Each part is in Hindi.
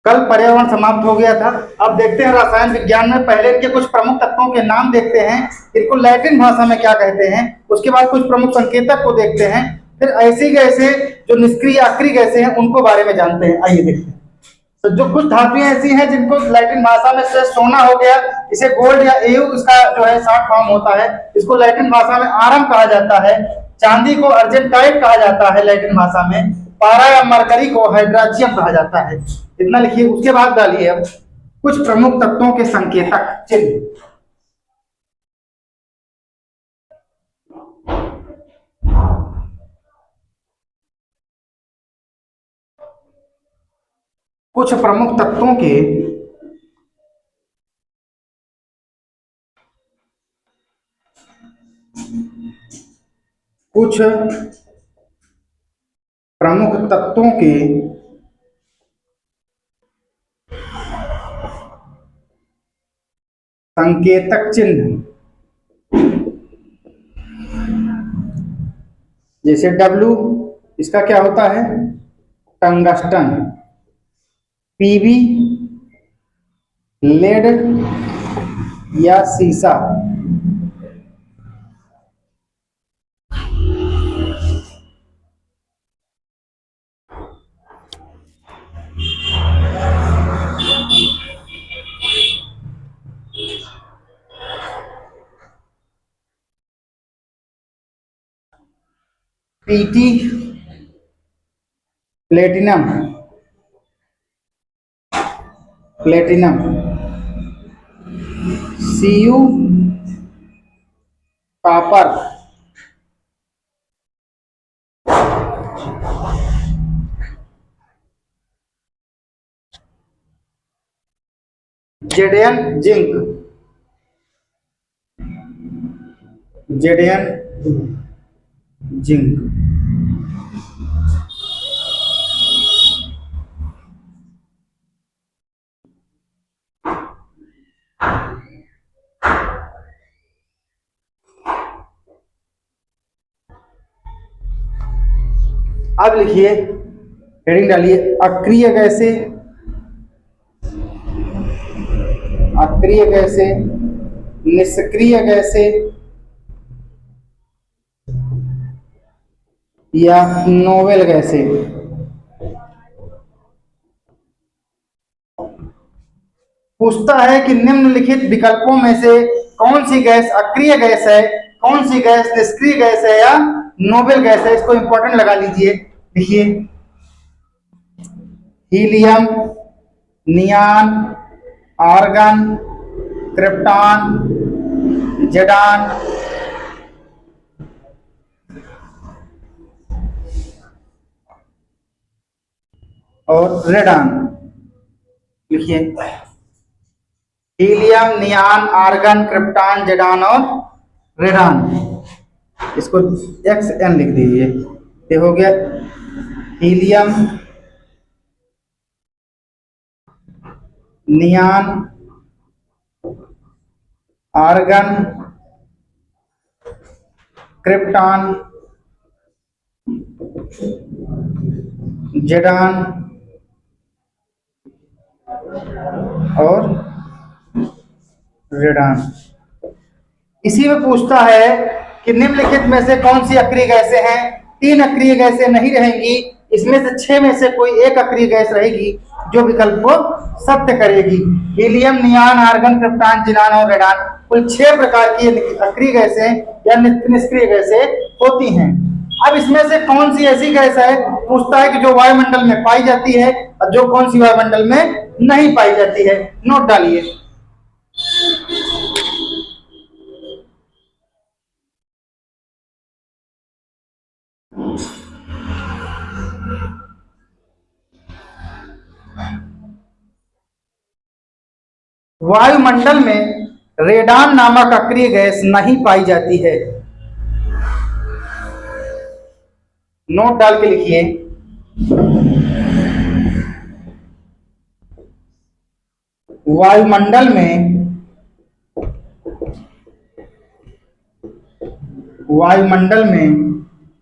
कल पर्यावरण समाप्त हो गया था। अब देखते हैं रसायन विज्ञान में पहले इनके कुछ प्रमुख तत्वों के नाम देखते हैं, इनको लैटिन भाषा में क्या कहते हैं, उसके बाद कुछ प्रमुख संकेतक को देखते हैं, फिर ऐसी गैसें जो निष्क्रिय अक्रिय गैसें हैं उनको बारे में जानते हैं। आइए देखते हैं। तो जो कुछ धातुएं ऐसी हैं जिनको लैटिन भाषा में से सोना हो गया, इसे गोल्ड या एयू इसका जो है शॉर्ट फॉर्म होता है, इसको लैटिन भाषा में आरम कहा जाता है। चांदी को अर्जेंटाइट कहा जाता है लैटिन भाषा में। पारा या मरकरी को हाइड्राजियम कहा जाता है। इतना लिखिए। उसके बाद डालिए अब कुछ प्रमुख तत्वों के संकेतक चिन्ह। कुछ प्रमुख तत्वों के कुछ प्रमुख तत्वों के संकेतक चिन्ह, जैसे डब्लू, इसका क्या होता है, टंगस्टन। पीबी, लेड या सीसा। PT, platinum, platinum. CU, copper. ZN, zinc, ZN zinc. अब लिखिए, हेडिंग डालिए, अक्रिय गैसें, अक्रिय गैसें, निष्क्रिय गैसें या नोवेल गैसें। पूछता है कि निम्नलिखित विकल्पों में से कौन सी गैस अक्रिय गैस है, कौन सी गैस निष्क्रिय गैस है या नोबेल गैस है। इसको इंपॉर्टेंट लगा लीजिए। देखिए, हीलियम, नियान, आर्गन, क्रिप्टॉन, जेडान और रेडान। लिखिए, हीलियम, नियान, आर्गन, क्रिप्टॉन, जेडान और रेडान। इसको XN लिख दीजिए। ये हो गया हीलियम, नियान, आर्गन, क्रिप्टॉन, जेडान और रेडान। इसी में पूछता है कि निम्नलिखित में से कौन सी अक्रिय गैसें हैं। 3 अक्रिय गैसें नहीं रहेंगी, इसमें से 6 में से कोई एक अक्रिय गैस रहेगी जो विकल्प को सत्य करेगी। हीलियम, नियान, आर्गन, क्रिप्टॉन, जेडान और रेडान, कुल 6 प्रकार की अक्रिय गैसें या निष्क्रिय गैसें होती हैं। अब इसमें से कौन सी ऐसी गैस है, पूछता है कि जो वायुमंडल में पाई जाती है और जो कौन सी वायुमंडल में नहीं पाई जाती है। नोट डालिए। वायुमंडल में रेडान नामक अक्रिय गैस नहीं पाई जाती है। नोट डाल के लिखिए, वायुमंडल में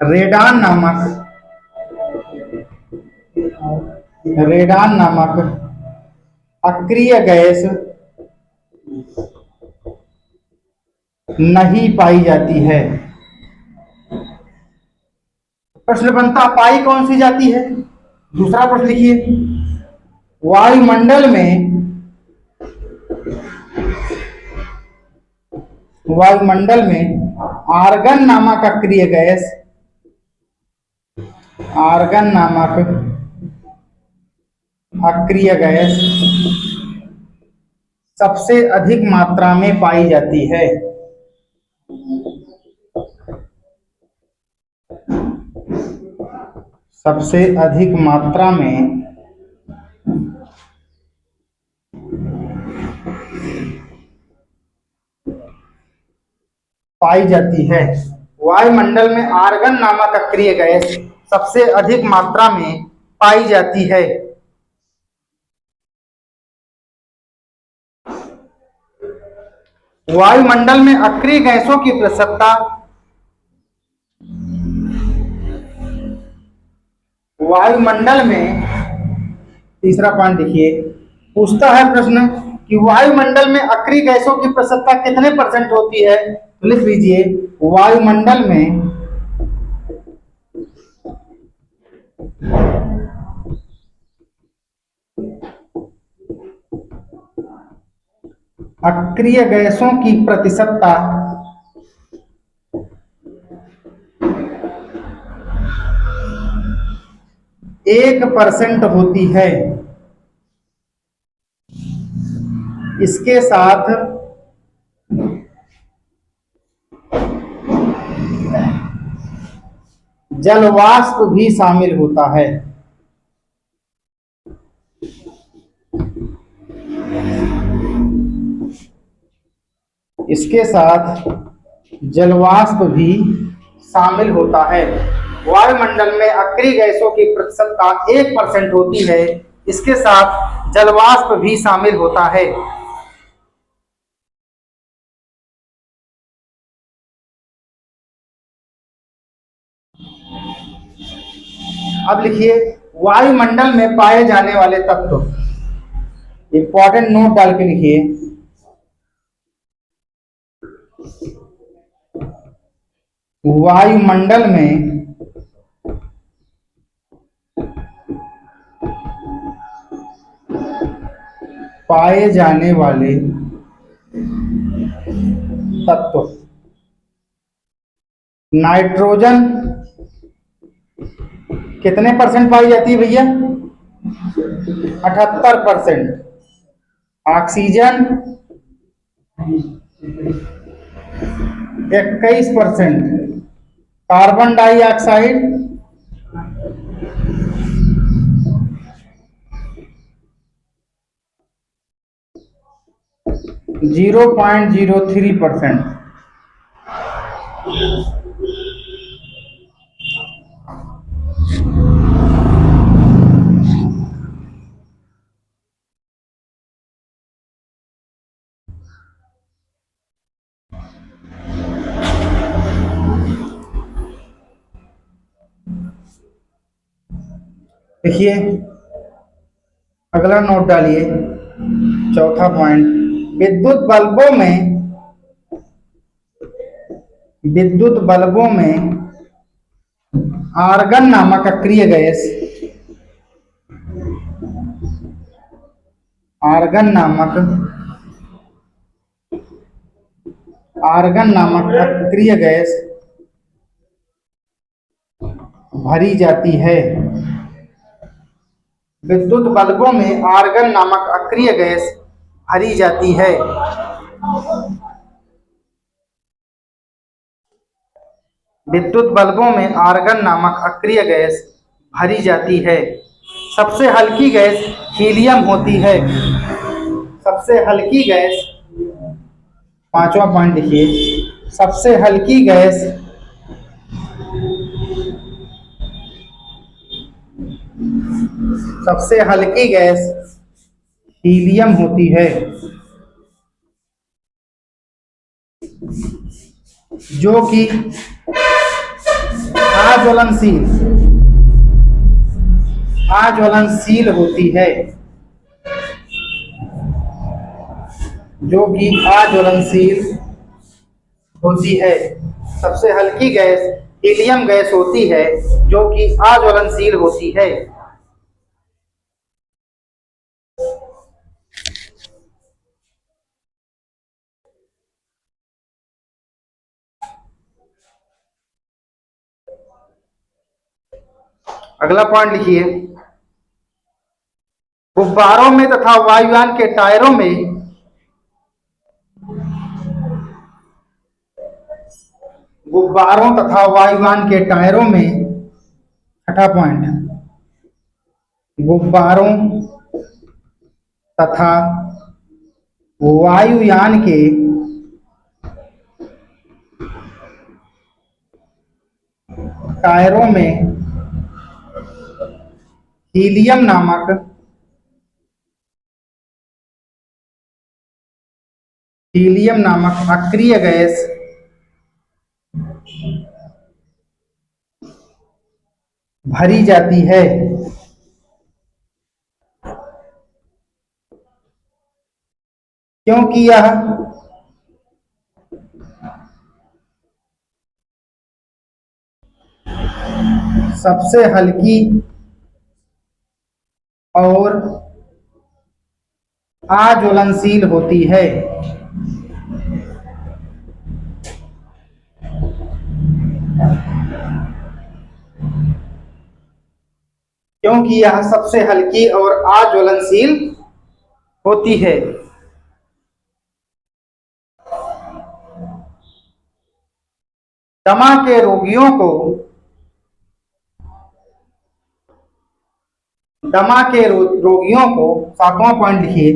रेडान नामक अक्रिय गैस नहीं पाई जाती है। प्रश्न बनता पाई कौन सी जाती है। दूसरा प्रश्न लिखिए, वायुमंडल में आर्गन नामक अक्रिय गैस, आर्गन नामक अक्रिय गैस सबसे अधिक मात्रा में पाई जाती है। सबसे अधिक मात्रा में पाई जाती है। वायुमंडल में आर्गन नामक अक्रिय गैस सबसे अधिक मात्रा में पाई जाती है। वायुमंडल में अक्रिय गैसों की प्रतिशतता, वायुमंडल में, तीसरा पॉइंट देखिए, पूछता है प्रश्न कि वायुमंडल में अक्रिय गैसों की प्रतिशतता कितने परसेंट होती है। तो लिख लीजिए, वायुमंडल में अक्रिय गैसों की प्रतिशतता 1% होती है। इसके साथ जलवाष्प भी शामिल होता है। इसके साथ जलवाष्प भी शामिल होता है। वायुमंडल में अक्रिय गैसों की प्रतिशतता 1% होती है। इसके साथ जलवाष्प भी शामिल होता है। अब लिखिए, वायुमंडल में पाए जाने वाले तत्व, इंपॉर्टेंट नोट डाल के लिखिए। वायुमंडल में पाए जाने वाले तत्व, नाइट्रोजन कितने परसेंट पाई जाती है भैया, 78%। ऑक्सीजन 21%। Carbon dioxide 0.03%। देखिए, अगला नोट डालिए, चौथा पॉइंट, विद्युत बल्बों में आर्गन नामक अक्रिय गैस, आर्गन नामक अक्रिय गैस भरी जाती है। विद्युत बल्बों में आर्गन नामक अक्रिय गैस भरी जाती है। विद्युत बल्बों में आर्गन नामक अक्रिय गैस भरी जाती है। सबसे हल्की गैस हीलियम होती है। सबसे हल्की गैस, पांचवा पॉइंट देखिए, सबसे हल्की गैस हीलियम होती है, जो कि आज्वलनशील होती है। जो कि अज्वलनशील होती है। सबसे हल्की गैस हीलियम गैस होती है जो कि अज्वलनशील होती है। अगला पॉइंट लिखिए, गुब्बारों में तथा वायुयान के टायरों में गुब्बारों तथा वायुयान के टायरों में, छठा पॉइंट, गुब्बारों तथा वायुयान के टायरों में हीलियम नामक अक्रिय गैस भरी जाती है। क्योंकि यह सबसे हल्की और अज्वलनशील होती है। क्योंकि यह सबसे हल्की और अज्वलनशील होती है। दमा के रोगियों को सातवां पॉइंट लिखिए,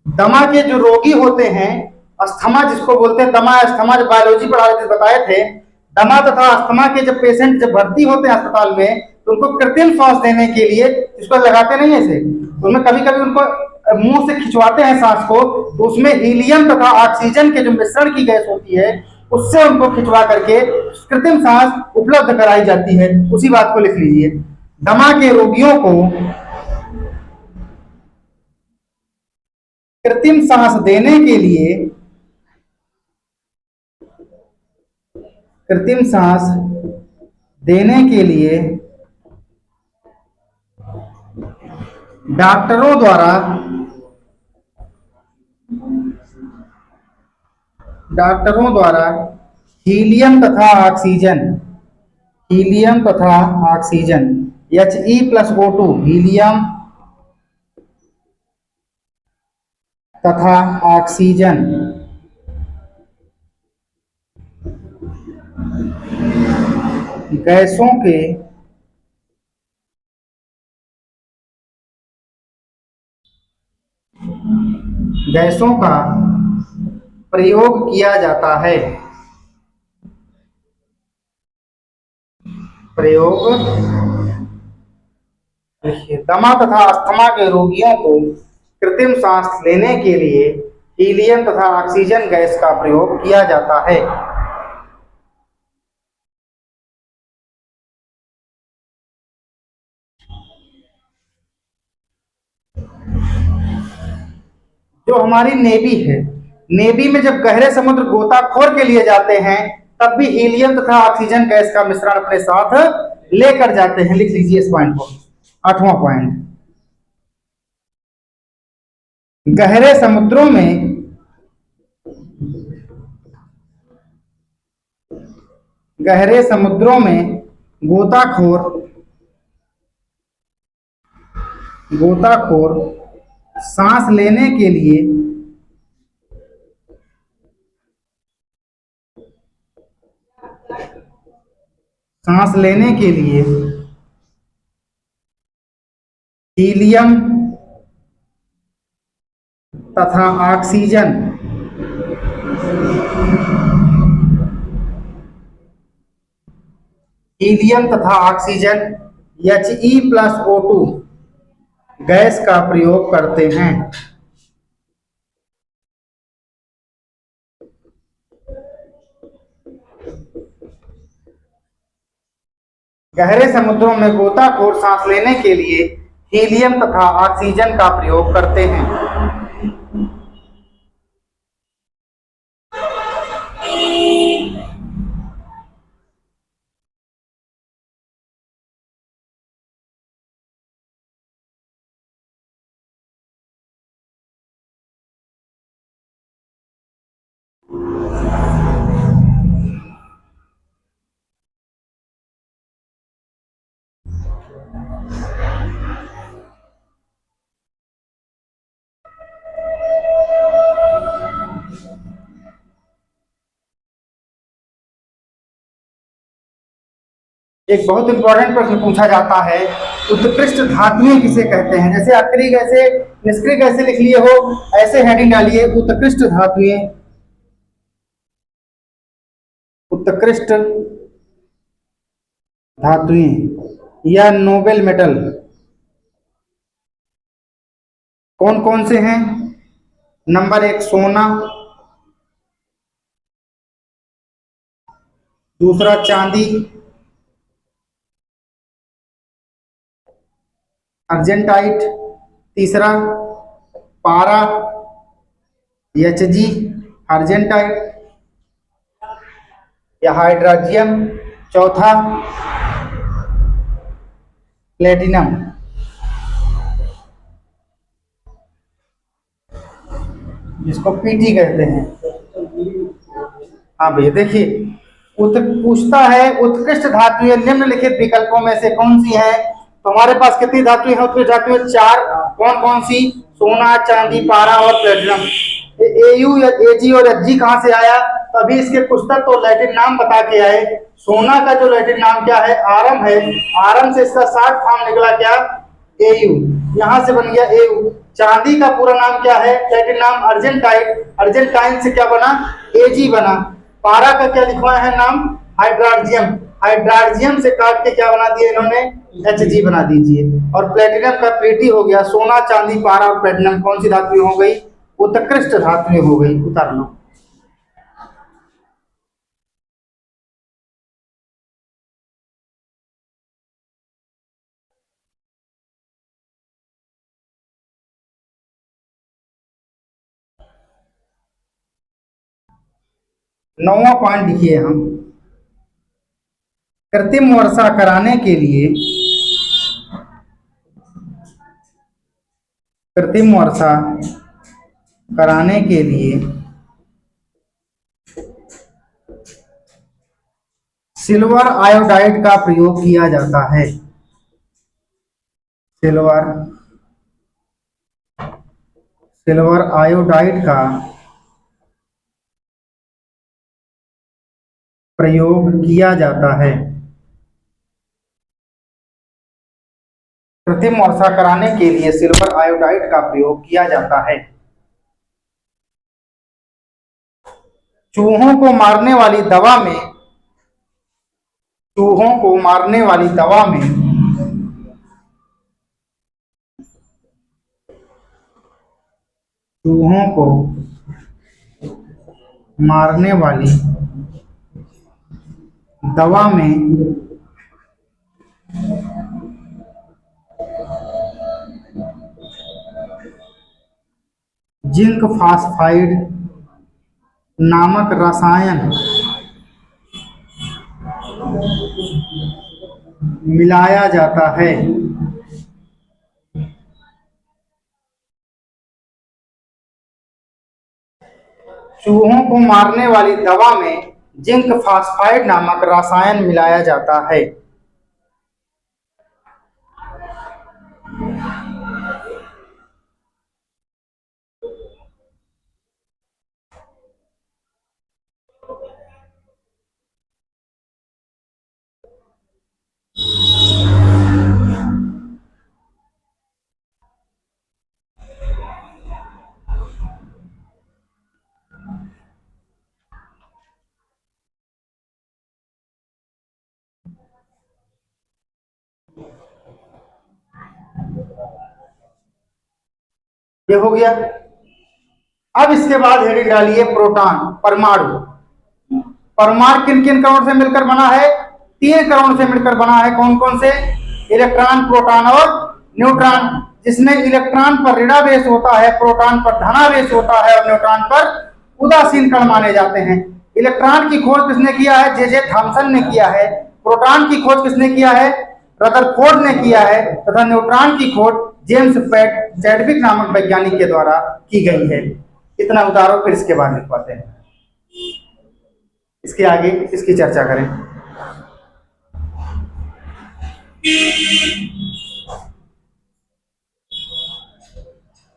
दमा के जो रोगी होते हैं, अस्थमा जिसको बोलते हैं, दमा अस्थमा, जो बायोलॉजी पढ़ा रहे थे बताए थे, दमा तथा अस्थमा के जब पेशेंट जब भर्ती होते हैं अस्पताल में, तो उनको कृत्रिम सांस देने के लिए, इसको लगाते नहीं ऐसे, उनमें कभी कभी उनको मुंह से खिंचवाते हैं सांस को, तो उसमें हीलियम तथा ऑक्सीजन के जो मिश्रण की गैस होती है, उससे उनको खिंचवा करके कृत्रिम सांस उपलब्ध कराई जाती है। उसी बात को लिख लीजिए, दमा के रोगियों को कृत्रिम सांस देने के लिए, कृत्रिम सांस देने के लिए डॉक्टरों द्वारा हीलियम तथा ऑक्सीजन He+O2 हीलियम तथा ऑक्सीजन गैसों का प्रयोग किया जाता है। दमा तथा अस्थमा के रोगियों को कृत्रिम सांस लेने के लिए हीलियम तथा ऑक्सीजन गैस का प्रयोग किया जाता है। जो हमारी नेवी है, नेवी में जब गहरे समुद्र गोताखोर के लिए जाते हैं, तब भी हीलियम तथा ऑक्सीजन गैस का मिश्रण अपने साथ लेकर जाते हैं। लिख लीजिए इस पॉइंट को, आठवां पॉइंट, गहरे समुद्रों में गोताखोर सांस लेने के लिए हीलियम तथा ऑक्सीजन He+O2 गैस का प्रयोग करते हैं। गहरे समुद्रों में गोताखोर सांस लेने के लिए हीलियम तथा ऑक्सीजन का प्रयोग करते हैं। एक बहुत इंपॉर्टेंट प्रश्न पूछा जाता है, उत्कृष्ट धातुएं किसे कहते हैं। जैसे अक्रिय ऐसे निष्क्रिय ऐसे लिख लिए हो, ऐसे हेडिंग डालिए, उत्कृष्ट धातुएं, उत्कृष्ट धातुएं या नोबेल मेटल कौन कौन से हैं। नंबर 1 सोना, दूसरा चांदी, अर्जेंटाइट, तीसरा पारा Hg अर्जेंटाइट या हाइड्रोजियम, चौथा प्लेटिनम। जिसको पीटी कहते हैं। हाँ भैया देखिए, पूछता है उत्कृष्ट धातुएं निम्नलिखित विकल्पों में से कौन सी है। तो हमारे पास कितनी धातुएं हैं उत्कृष्ट धातुएं? 4। कौन कौन सी? सोना, चांदी, पारा और प्लेटिनम। एयू या एजी और एचजी कहां से आया? तो अभी इसके पुस्तक तो लैटिन नाम बता के आए। सोना का जो लैटिन नाम क्या है? आरम है। आरम से इसका शॉर्ट फॉर्म निकला क्या? एयू, यहां से बन गया एयू। चांदी का पूरा नाम क्या है? लैटिन नाम अर्जेंटाइट, अर्जेंटाइन से क्या बना? एजी बना। पारा का क्या लिखवाया है नाम? हाइड्रोजियम, हाइड्रोजियम से काट के क्या बना दिया इन्होंने? एचजी बना दीजिए। और प्लेटिनम का पीटी हो गया। सोना, चांदी, पारा और प्लेटिनम कौन सी धातुएं हो गई? उत्कृष्ट धातुएं हो गई। उतार लो। नौवां पॉइंट लिखिए हम, कृत्रिम वर्षा कराने के लिए, कृत्रिम वर्षा कराने के लिए सिल्वर आयोडाइड का प्रयोग किया जाता है। सिल्वर आयोडाइड का प्रयोग किया जाता है। कृत्रिम वर्षा कराने के लिए सिल्वर आयोडाइड का प्रयोग किया जाता है। चूहों को मारने वाली दवा में, चूहों को मारने वाली दवा में चूहों को मारने वाली दवा में जिंक फास्फाइड नामक रसायन मिलाया जाता है। चूहों को मारने वाली दवा में जिंक फास्फाइड नामक रसायन मिलाया जाता है। ये हो गया। अब इसके बाद हेडिंग डालिए प्रोटॉन, परमाणु। परमाणु किन किन कणों से मिलकर बना है? 3 कणों से मिलकर बना है। कौन कौन से? इलेक्ट्रॉन, प्रोटॉन और न्यूट्रॉन, जिसमें इलेक्ट्रॉन पर ऋणावेश होता है, प्रोटॉन पर धनावेश होता है और न्यूट्रॉन पर उदासीन कण माने जाते हैं। इलेक्ट्रॉन की खोज किसने किया है? जे थॉमसन ने किया है। प्रोटॉन की खोज किसने किया है? रदरफोर्ड ने किया है। तथा न्यूट्रॉन की खोज जेम्स चैडविक नामक वैज्ञानिक के द्वारा की गई है। इतना उतारो, फिर इसके बाद लिखवाते हैं, इसके आगे इसकी चर्चा करें।